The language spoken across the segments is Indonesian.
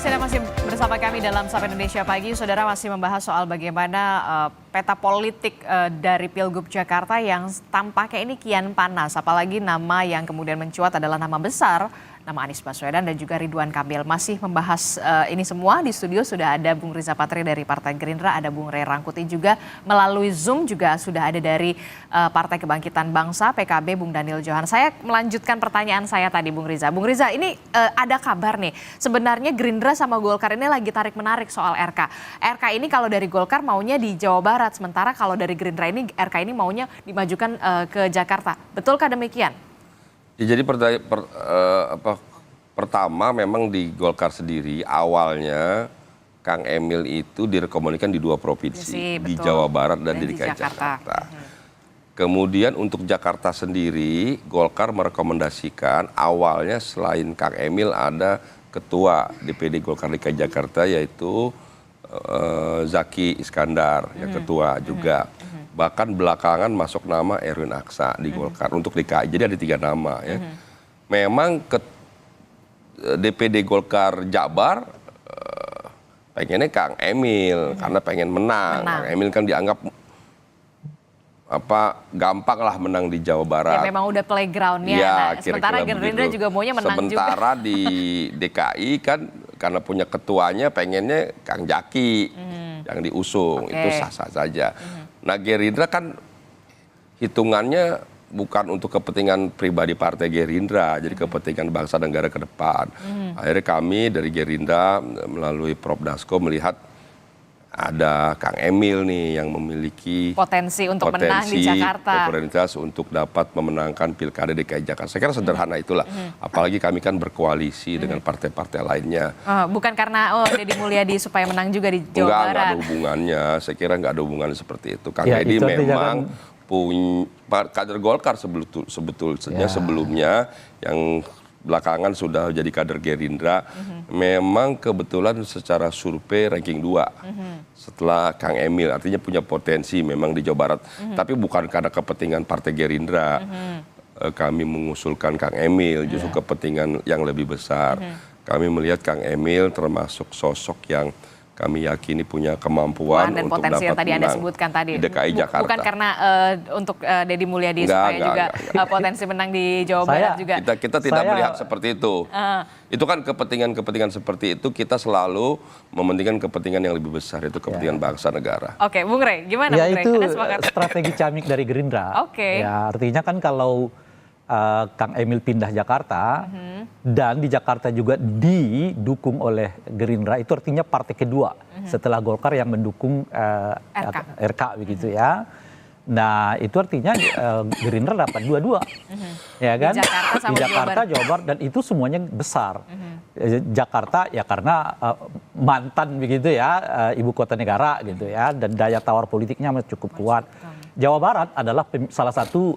kasih Anda masih bersama kami dalam Sapa Indonesia Pagi. Saudara masih membahas soal bagaimana peta politik dari Pilgub Jakarta yang tampaknya ini kian panas. Apalagi nama yang kemudian mencuat adalah nama besar, nama Anies Baswedan dan juga Ridwan Kamil. Masih membahas ini semua di studio sudah ada Bung Riza Patria dari Partai Gerindra, ada Bung Ray Rangkuti juga melalui Zoom juga sudah ada dari Partai Kebangkitan Bangsa PKB Bung Daniel Johan. Saya melanjutkan pertanyaan saya tadi Bung Riza. Bung Riza, ini ada kabar nih. Sebenarnya Gerindra sama Golkar ini lagi tarik-menarik soal RK. RK ini kalau dari Golkar maunya di Jawa Barat, sementara kalau dari Gerindra ini RK ini maunya dimajukan ke Jakarta. Betulkah demikian? Ya, jadi pertama memang di Golkar sendiri awalnya Kang Emil itu direkomendasikan di dua provinsi, di Jawa Barat dan di DKI Jakarta. Kemudian untuk Jakarta sendiri Golkar merekomendasikan awalnya selain Kang Emil ada ketua DPD Golkar DKI Jakarta yaitu Zaki Iskandar yang ketua juga. Bahkan belakangan masuk nama Erwin Aksa di Golkar untuk DKI. Jadi ada 3 nama ya. Memang DPD Golkar Jabar pengennya Kang Emil karena pengen menang. Kang Emil kan dianggap gampang lah menang di Jawa Barat. Ya memang udah playgroundnya. Ya, nah, sementara Gerindra juga maunya menang sementara di DKI kan karena punya ketuanya pengennya Kang Jaki yang diusung. Itu sah-sah saja. Nah Gerindra kan hitungannya bukan untuk kepentingan pribadi Partai Gerindra, jadi kepentingan bangsa dan negara ke depan. Akhirnya kami dari Gerindra melalui Prof. Dasko melihat ada Kang Emil nih yang memiliki potensi untuk menang di Jakarta. Popularitas untuk dapat memenangkan Pilkada DKI Jakarta. Saya kira sederhana itulah. Apalagi kami kan berkoalisi dengan partai-partai lainnya. Bukan karena Deddy Mulyadi supaya menang juga di Jawa Barat. Enggak ada hubungannya. Saya kira enggak ada hubungannya seperti itu. Kang Deddy memang punya kader Golkar sebetulnya sebelumnya yang belakangan sudah jadi kader Gerindra, memang kebetulan secara survei ranking 2 setelah Kang Emil, artinya punya potensi memang di Jawa Barat, tapi bukan karena kepentingan Partai Gerindra. Kami mengusulkan Kang Emil, justru kepentingan yang lebih besar. Kami melihat Kang Emil termasuk sosok yang kami yakini punya kemampuan dan untuk potensi yang dapat tadi Anda sebutkan tadi. Di DKI Jakarta. Bukan karena untuk Deddy Mulyadi supaya juga potensi menang di Jawa Barat juga. Kita tidak melihat seperti itu. Itu kan kepentingan-kepentingan seperti itu kita selalu mementingkan kepentingan yang lebih besar, itu kepentingan bangsa negara. Oke, Bung Ray, gimana ya Bung Ray? Itu strategi camik dari Gerindra. Ya, artinya kan kalau Kang Emil pindah Jakarta dan di Jakarta juga didukung oleh Gerindra, itu artinya partai kedua setelah Golkar yang mendukung RK begitu ya. Nah itu artinya Gerindra dapat dua-dua, ya kan? Di Jakarta, Jawa Barat, dan itu semuanya besar. Jakarta ya karena mantan begitu ya, ibu kota negara gitu ya, dan daya tawar politiknya cukup kuat. Jawa Barat adalah salah satu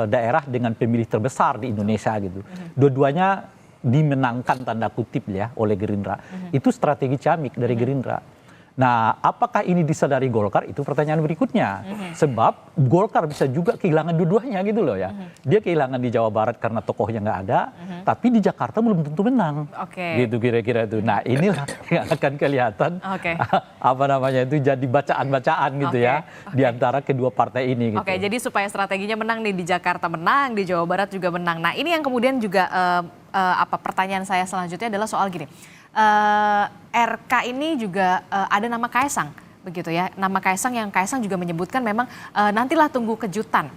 daerah dengan pemilih terbesar di Indonesia gitu. Dua-duanya dimenangkan tanda kutip ya oleh Gerindra. Itu strategi camik dari Gerindra. Nah, apakah ini disadari Golkar? Itu pertanyaan berikutnya. Sebab Golkar bisa juga kehilangan dua-duanya gitu loh ya. Dia kehilangan di Jawa Barat karena tokohnya nggak ada, tapi di Jakarta belum tentu menang. Gitu kira-kira itu. Nah, inilah yang akan kelihatan apa namanya itu jadi bacaan-bacaan gitu ya di antara kedua partai ini gitu. Jadi supaya strateginya menang nih di Jakarta menang, di Jawa Barat juga menang. Nah, ini yang kemudian juga pertanyaan saya selanjutnya adalah soal gini. RK ini juga ada nama Kaisang begitu ya, nama Kaisang yang Kaisang juga menyebutkan memang nantilah tunggu kejutan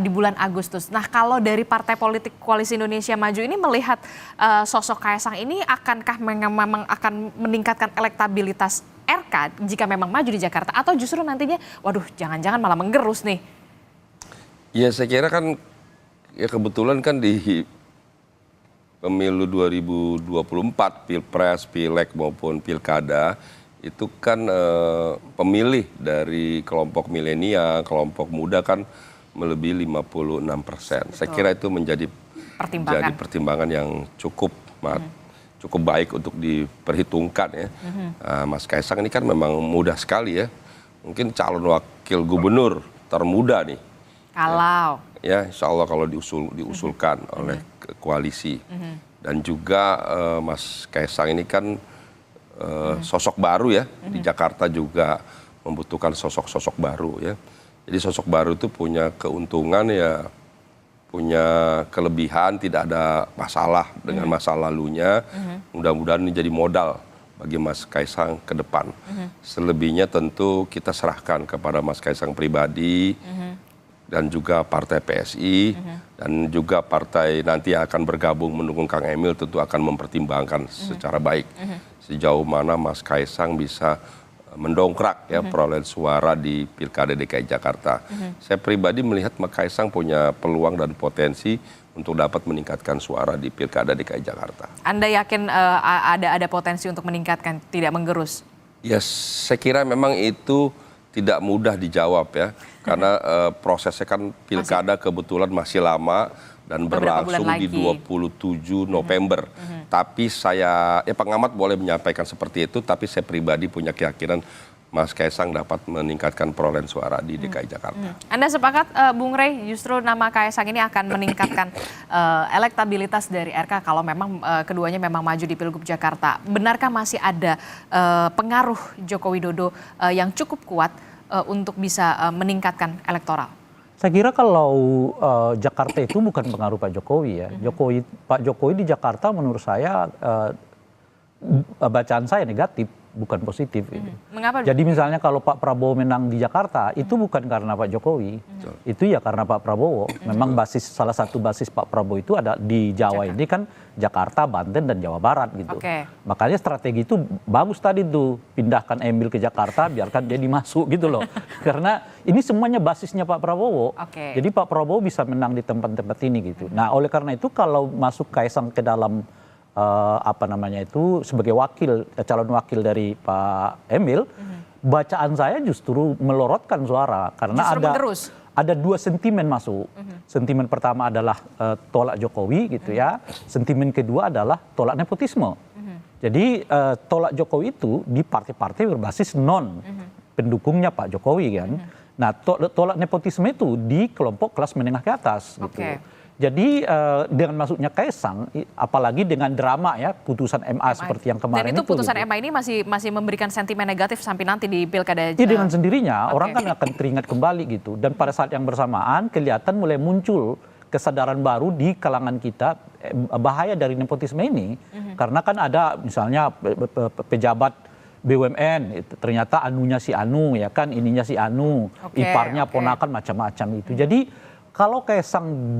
di bulan Agustus. Nah kalau dari Partai Politik Koalisi Indonesia Maju ini melihat sosok Kaisang ini akankah memang akan meningkatkan elektabilitas RK jika memang maju di Jakarta, atau justru nantinya waduh jangan-jangan malah menggerus nih? Ya saya kira kan ya kebetulan kan di pemilu 2024, Pilpres, Pileg maupun Pilkada, itu kan pemilih dari kelompok milenial, kelompok muda kan melebihi 56%. Saya kira itu menjadi pertimbangan yang cukup baik untuk diperhitungkan ya. Mas Kaisang ini kan memang muda sekali ya. Mungkin calon wakil gubernur termuda nih. Kalau ya insya Allah kalau diusulkan oleh koalisi. Dan juga Mas Kaisang ini kan sosok baru ya, di Jakarta juga membutuhkan sosok-sosok baru ya. Jadi sosok baru itu punya keuntungan ya, punya kelebihan, tidak ada masalah dengan masa lalunya. Mudah-mudahan ini jadi modal bagi Mas Kaisang ke depan. Selebihnya tentu kita serahkan kepada Mas Kaisang pribadi, dan juga partai PSI, dan juga partai nanti yang akan bergabung mendukung Kang Emil tentu akan mempertimbangkan secara baik sejauh mana Mas Kaisang bisa mendongkrak ya perolehan suara di Pilkada DKI Jakarta. Saya pribadi melihat Mas Kaisang punya peluang dan potensi untuk dapat meningkatkan suara di Pilkada DKI Jakarta. Anda yakin ada potensi untuk meningkatkan, tidak menggerus? Ya, saya kira memang itu tidak mudah dijawab ya, karena prosesnya kan Pilkada kebetulan masih lama dan berlangsung di 27 November. Tapi saya, pengamat boleh menyampaikan seperti itu, tapi saya pribadi punya keyakinan Mas Kaisang dapat meningkatkan perolehan suara di DKI Jakarta. Anda sepakat, Bung Rey, justru nama Kaisang ini akan meningkatkan elektabilitas dari RK kalau memang keduanya memang maju di Pilgub Jakarta. Benarkah masih ada pengaruh Joko Widodo yang cukup kuat untuk bisa meningkatkan elektoral? Saya kira kalau Jakarta itu bukan pengaruh Pak Jokowi ya. Pak Jokowi di Jakarta menurut saya bacaan saya negatif, bukan positif. Mengapa? Jadi misalnya kalau Pak Prabowo menang di Jakarta itu bukan karena Pak Jokowi, itu ya karena Pak Prabowo. Memang salah satu basis Pak Prabowo itu ada di Jawa ini kan Jakarta, Banten dan Jawa Barat gitu. Makanya strategi itu bagus tadi tuh, pindahkan Emil ke Jakarta, biarkan dia dimasuk gitu loh. Karena ini semuanya basisnya Pak Prabowo. Jadi Pak Prabowo bisa menang di tempat-tempat ini gitu. Nah oleh karena itu kalau masuk Kaisang ke dalam sebagai calon wakil dari Pak Emil, bacaan saya justru melorotkan suara karena ada dua sentimen masuk. Sentimen pertama adalah tolak Jokowi gitu ya. Sentimen kedua adalah tolak nepotisme. Jadi tolak Jokowi itu di partai-partai berbasis non pendukungnya Pak Jokowi kan. Nah tolak nepotisme itu di kelompok kelas menengah ke atas gitu. Jadi dengan masuknya Kaisang, apalagi dengan drama ya putusan MA seperti yang kemarin itu. Dan itu putusan MA ini masih memberikan sentimen negatif sampai nanti di Pilkada. Iya dengan sendirinya orang kan akan teringat kembali gitu. Dan pada saat yang bersamaan kelihatan mulai muncul kesadaran baru di kalangan kita bahaya dari nepotisme ini. Karena kan ada misalnya pejabat BUMN itu ternyata anunya si Anu ya kan, ininya si Anu, iparnya ponakan macam-macam itu. Jadi kalau Kaisang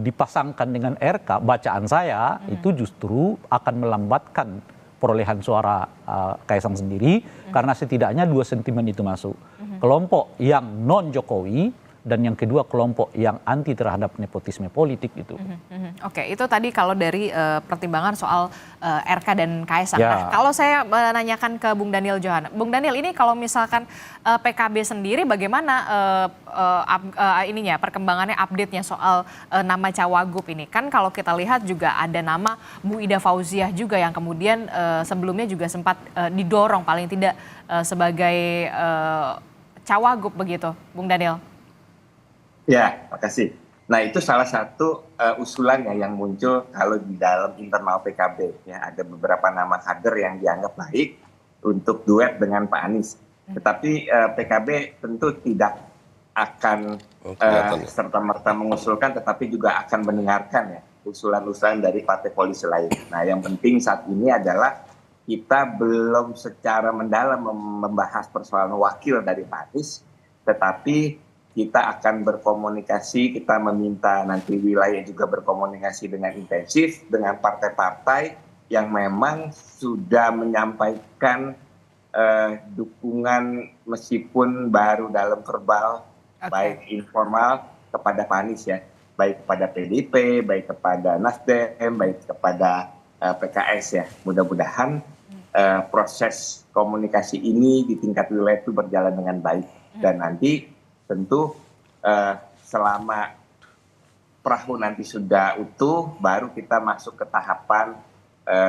dipasangkan dengan RK, bacaan saya itu justru akan melambatkan perolehan suara Kaisang sendiri, karena setidaknya dua sentimen itu masuk. Kelompok yang non Jokowi dan yang kedua kelompok yang anti terhadap nepotisme politik itu. Itu tadi kalau dari pertimbangan soal RK dan Kaisang. Nah, kalau saya menanyakan ke Bung Daniel Johan, Bung Daniel ini kalau misalkan PKB sendiri bagaimana perkembangannya, update-nya soal nama Cawagup ini? Kan kalau kita lihat juga ada nama Bu Ida Fauziah juga yang kemudian sebelumnya juga sempat didorong paling tidak sebagai Cawagup begitu, Bung Daniel. Ya, makasih. Nah itu salah satu usulan yang muncul kalau di dalam internal PKB. Ya, ada beberapa nama kader yang dianggap baik untuk duet dengan Pak Anies. Tetapi PKB tentu tidak akan serta-merta mengusulkan, tetapi juga akan mendengarkan ya usulan-usulan dari partai koalisi lain. Nah yang penting saat ini adalah kita belum secara mendalam membahas persoalan wakil dari Pak Anies, tetapi kita akan berkomunikasi, kita meminta nanti wilayah juga berkomunikasi dengan intensif dengan partai-partai yang memang sudah menyampaikan dukungan meskipun baru dalam verbal, baik informal kepada Pak Anies ya, baik kepada PDIP, baik kepada Nasdem, baik kepada PKS ya. Mudah-mudahan proses komunikasi ini di tingkat wilayah itu berjalan dengan baik, dan nanti tentu selama perahu nanti sudah utuh, baru kita masuk ke tahapan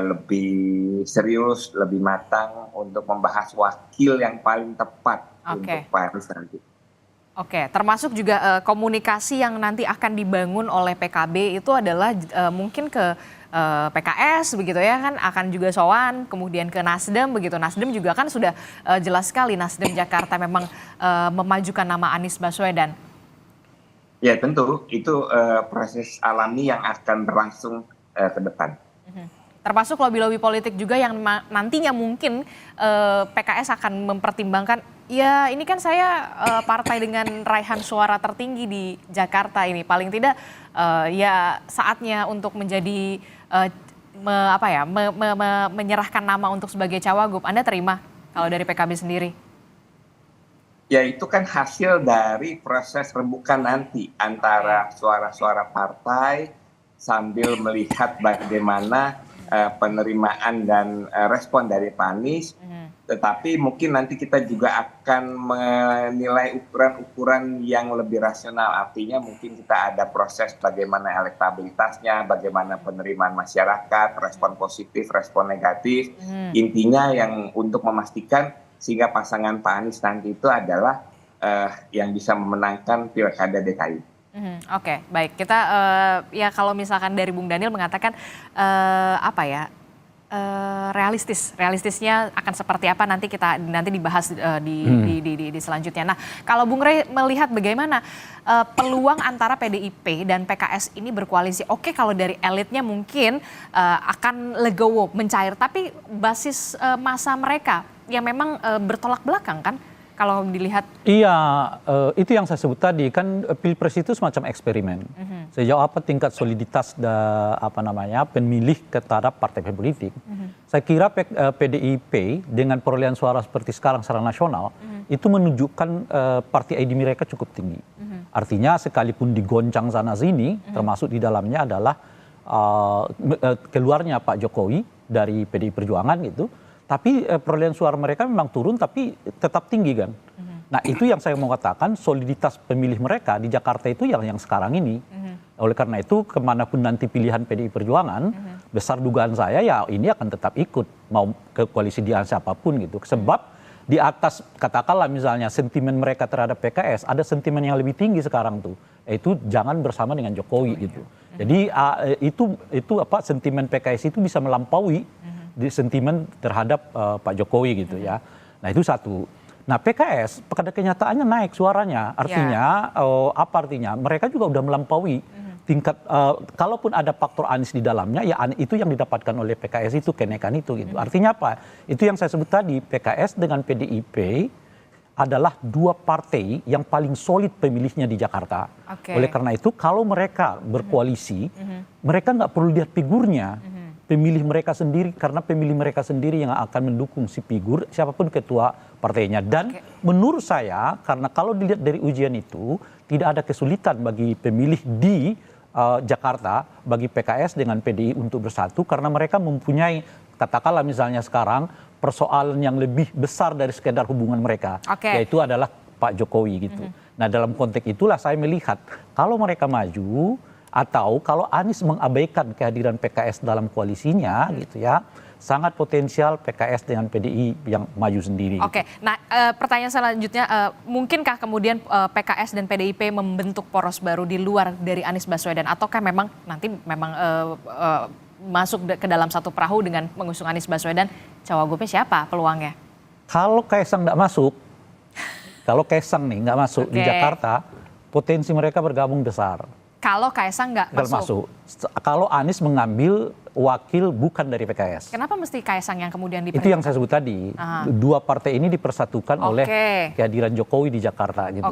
lebih serius, lebih matang untuk membahas wakil yang paling tepat untuk Pak Anies nanti. Oke, termasuk juga komunikasi yang nanti akan dibangun oleh PKB itu adalah mungkin ke PKS begitu ya kan, akan juga sowan, kemudian ke Nasdem begitu. Nasdem juga kan sudah jelas sekali Nasdem Jakarta memang memajukan nama Anies Baswedan. Ya tentu itu proses alami yang akan berlangsung ke depan. Termasuk lobby-lobby politik juga yang nantinya mungkin PKS akan mempertimbangkan, ya ini kan saya partai dengan raihan suara tertinggi di Jakarta ini, paling tidak ya saatnya untuk menjadi menyerahkan nama untuk sebagai cawagup. Anda terima kalau dari PKB sendiri? Ya itu kan hasil dari proses rembukan nanti antara suara-suara partai sambil melihat bagaimana penerimaan dan respon dari Pak Anies. Tetapi mungkin nanti kita juga akan menilai ukuran-ukuran yang lebih rasional. Artinya mungkin kita ada proses bagaimana elektabilitasnya, bagaimana penerimaan masyarakat, respon positif, respon negatif. Intinya yang untuk memastikan sehingga pasangan Pak Anies nanti itu adalah yang bisa memenangkan Pilkada DKI. Oke, baik. Kita ya kalau misalkan dari Bung Daniel mengatakan realistisnya akan seperti apa nanti dibahas di selanjutnya. Nah, kalau Bung Rey melihat bagaimana peluang antara PDIP dan PKS ini berkoalisi. Oke, kalau dari elitnya mungkin akan legowo, mencair, tapi basis masa mereka yang memang bertolak belakang kan? Kalau dilihat. Iya, itu yang saya sebut tadi kan Pilpres itu semacam eksperimen. Sejauh apa tingkat soliditas pemilih terhadap partai politik. Saya kira PDIP dengan perolehan suara seperti sekarang secara nasional itu menunjukkan parti ID mereka cukup tinggi. Artinya sekalipun digoncang sana sini, termasuk di dalamnya adalah keluarnya Pak Jokowi dari PDI Perjuangan gitu. Tapi perolehan suara mereka memang turun tapi tetap tinggi kan. Nah itu yang saya mau katakan soliditas pemilih mereka di Jakarta itu yang sekarang ini. Oleh karena itu kemanapun nanti pilihan PDI Perjuangan, besar dugaan saya ya ini akan tetap ikut mau ke koalisi dia siapapun gitu. Sebab di atas katakanlah misalnya sentimen mereka terhadap PKS ada sentimen yang lebih tinggi sekarang tuh. Yaitu jangan bersama dengan Jokowi gitu. Jadi itu sentimen PKS itu bisa melampaui di sentimen terhadap Pak Jokowi gitu ya. Nah itu satu. Nah PKS pada kenyataannya naik suaranya. Artinya artinya? Mereka juga udah melampaui tingkat. Kalaupun ada faktor Anies di dalamnya, ya itu yang didapatkan oleh PKS itu kenaikan itu gitu. Artinya apa? Itu yang saya sebut tadi. PKS dengan PDIP adalah dua partai yang paling solid pemilihnya di Jakarta. Oleh karena itu kalau mereka berkoalisi, mereka nggak perlu lihat figurnya. Pemilih mereka sendiri, karena pemilih mereka sendiri yang akan mendukung si figur siapapun ketua partainya. Dan menurut saya, karena kalau dilihat dari ujian itu tidak ada kesulitan bagi pemilih di Jakarta, bagi PKS dengan PDI untuk bersatu, karena mereka mempunyai katakanlah misalnya sekarang persoalan yang lebih besar dari sekedar hubungan mereka, yaitu adalah Pak Jokowi gitu. Nah dalam konteks itulah saya melihat kalau mereka maju atau kalau Anies mengabaikan kehadiran PKS dalam koalisinya gitu ya, sangat potensial PKS dengan PDI yang maju sendiri. Oke, nah pertanyaan selanjutnya, mungkinkah kemudian PKS dan PDIP membentuk poros baru di luar dari Anies Baswedan, ataukah memang nanti masuk ke dalam satu perahu dengan mengusung Anies Baswedan, cawagupnya siapa peluangnya? Kalau Kaisang nggak masuk, nggak masuk di Jakarta, potensi mereka bergabung besar. Kalau Kaisang nggak masuk. Kalau Anies mengambil wakil bukan dari PKS. Kenapa mesti Kaisang yang kemudian diperintahkan? Itu yang saya sebut tadi. Dua partai ini dipersatukan oleh kehadiran Jokowi di Jakarta gitu.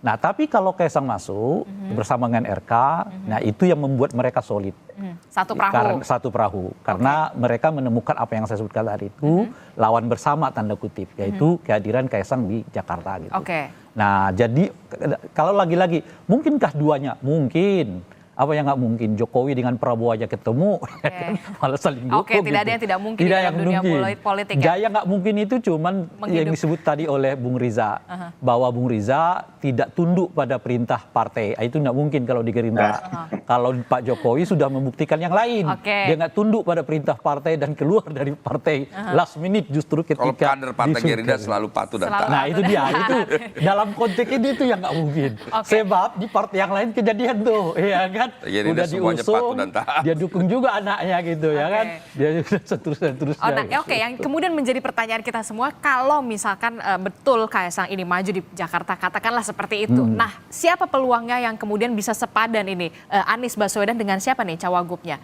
Nah tapi kalau Kaisang masuk bersama dengan RK, nah itu yang membuat mereka solid. Satu perahu. Karena mereka menemukan apa yang saya sebutkan tadi itu lawan bersama tanda kutip, yaitu kehadiran Kaisang di Jakarta gitu. Nah jadi kalau lagi-lagi mungkinkah duanya? Mungkin. Apa yang nggak mungkin? Jokowi dengan Prabowo aja ketemu, malah saling dukung. Oke, tidak ada yang tidak mungkin tidak dalam dunia politik ya? Gaya nggak mungkin itu cuman yang disebut tadi oleh Bung Riza. Bahwa Bung Riza tidak tunduk pada perintah partai. Itu nggak mungkin kalau di Gerindra. Kalau Pak Jokowi sudah membuktikan yang lain. Dia nggak tunduk pada perintah partai dan keluar dari partai last minute justru ketika kalau kader partai Gerindra selalu patuh dan taat. Nah itu dia, itu dalam konteks ini itu yang nggak mungkin. Sebab di partai yang lain kejadian tuh, ya kan? Udah diusung, dia dukung juga anaknya gitu, ya kan? Dia seterusnya. Yang kemudian menjadi pertanyaan kita semua, kalau misalkan betul Kaesang ini maju di Jakarta, katakanlah seperti itu. Nah, siapa peluangnya yang kemudian bisa sepadan ini? Anies Baswedan dengan siapa nih cawagupnya?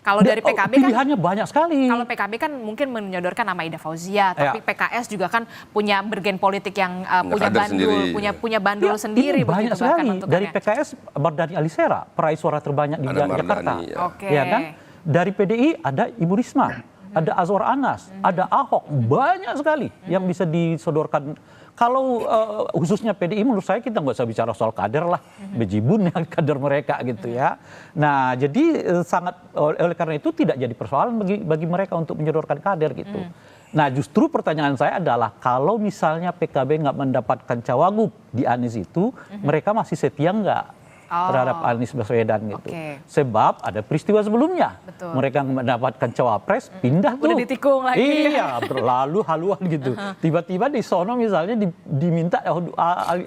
Kalau dari PKB kan pilihannya banyak sekali. Kalau PKB kan mungkin menyodorkan nama Ida Fauzia, tapi PKS juga kan punya bergen politik yang punya bandul, punya bandul sendiri banyak begitu sekali. bahkan Dari PKS Mardhani Alisera, peraih suara terbanyak di Jakarta. Ya kan? Dari PDI ada Ibu Risma, ada Azwar Anas, ada Ahok, banyak sekali yang bisa disodorkan. Kalau khususnya PDI menurut saya kita nggak usah bicara soal kader lah, bejibun ya kader mereka gitu ya. Nah jadi sangat oleh karena itu tidak jadi persoalan bagi mereka untuk menyodorkan kader gitu. Nah justru pertanyaan saya adalah kalau misalnya PKB nggak mendapatkan cawagup di Anies itu, mereka masih setia nggak terhadap Anies Baswedan gitu. Sebab ada peristiwa sebelumnya. Mereka mendapatkan cawapres, pindah tuh. Udah ditikung lagi. Iya, berlalu haluan gitu. Tiba-tiba di sono misalnya diminta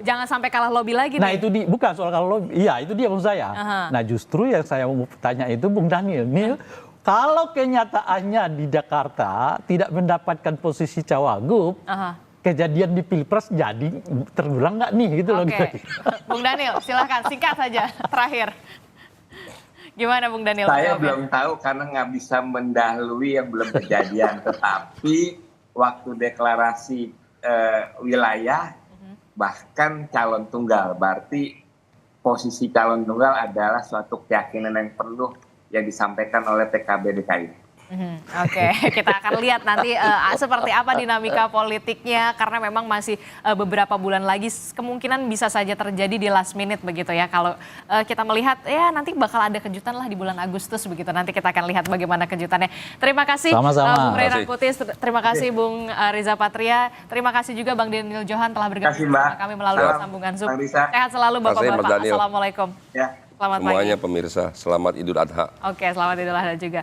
jangan sampai kalah lobby lagi. Nah itu bukan soal kalah lobby. Iya, itu dia maksud saya. Nah justru yang saya mau tanya itu Bung Daniel, kalau kenyataannya di Jakarta tidak mendapatkan posisi cawagup, kejadian di Pilpres jadi terulang nggak nih gitu loh. Bung Daniel silahkan singkat saja terakhir. Gimana Bung Daniel? Saya belum tahu karena nggak bisa mendahului yang belum kejadian. Tetapi waktu deklarasi wilayah bahkan calon tunggal, berarti posisi calon tunggal adalah suatu keyakinan yang penuh yang disampaikan oleh PKB DKI. Kita akan lihat nanti seperti apa dinamika politiknya karena memang masih beberapa bulan lagi kemungkinan bisa saja terjadi di last minute begitu ya. Kalau kita melihat ya nanti bakal ada kejutan lah di bulan Agustus begitu. Nanti kita akan lihat bagaimana kejutannya. Terima kasih Bung Ray Rangkuti, terima kasih Bung Riza Patria, terima kasih juga Bang Daniel Johan telah bergabung bersama kami melalui sambungan Zoom. Sehat selalu Bapak-bapak. Assalamualaikum. Selamat semuanya pagi. Pemirsa, selamat Idul Adha. Selamat Idul Adha juga.